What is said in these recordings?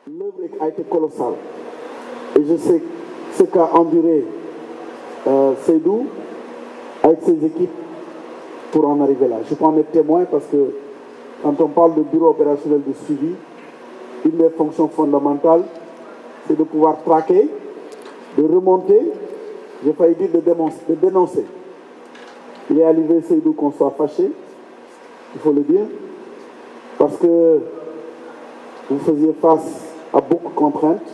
l'œuvre a été colossale. Et je sais ce qu'a enduré Seydou avec ses équipes pour en arriver là. Je peux en être témoin parce que quand on parle de bureau opérationnel de suivi, une des fonctions fondamentales, c'est de pouvoir traquer, de remonter, j'ai failli dire de dénoncer. Il est arrivé, Seydou, qu'on soit fâché, il faut le dire, parce que vous faisiez face à beaucoup de contraintes.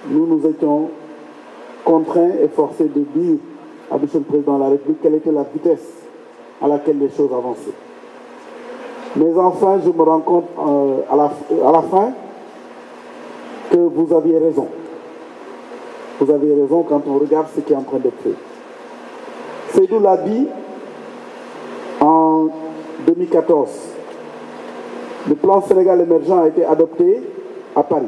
Nous étions contraints et forcés de dire à M. le Président de la République quelle était la vitesse à laquelle les choses avançaient. Mais enfin, je me rends compte à la fin que vous aviez raison. Vous aviez raison quand on regarde ce qui est en train d'être fait. Seydou l'a dit en 2014. Le plan Sénégal émergent a été adopté à Paris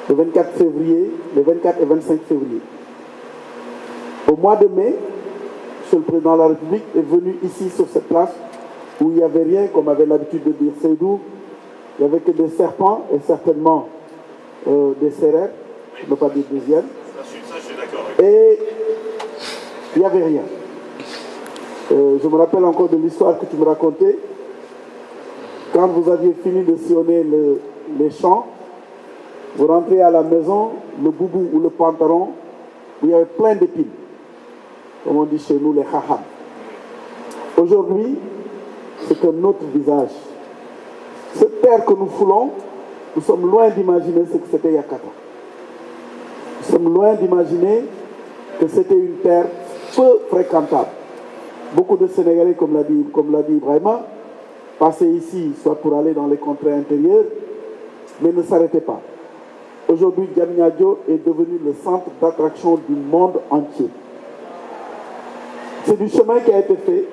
le 24 février, le 24 et 25 février. Au mois de mai, M. le Président de la République est venu ici sur cette place où il n'y avait rien, comme avait l'habitude de dire Seydou. Il n'y avait que des serpents et certainement des cerères, je ne veux pas dire deuxième. Ça, je suis d'accord. Et il n'y avait rien. Je me rappelle encore de l'histoire que tu me racontais. Quand vous aviez fini de sillonner les champs, vous rentrez à la maison, le boubou ou le pantalon, où il y avait plein d'épines. Comme on dit chez nous, les khaham. Aujourd'hui, c'est un autre visage. Cette terre que nous foulons, nous sommes loin d'imaginer ce que c'était il y a 4 ans. Nous sommes loin d'imaginer que c'était une terre peu fréquentable. Beaucoup de Sénégalais, comme l'a dit Ibrahima, passaient ici, soit pour aller dans les contrées intérieures, mais ne s'arrêtaient pas. Aujourd'hui, Diamniadio est devenu le centre d'attraction du monde entier. C'est du chemin qui a été fait.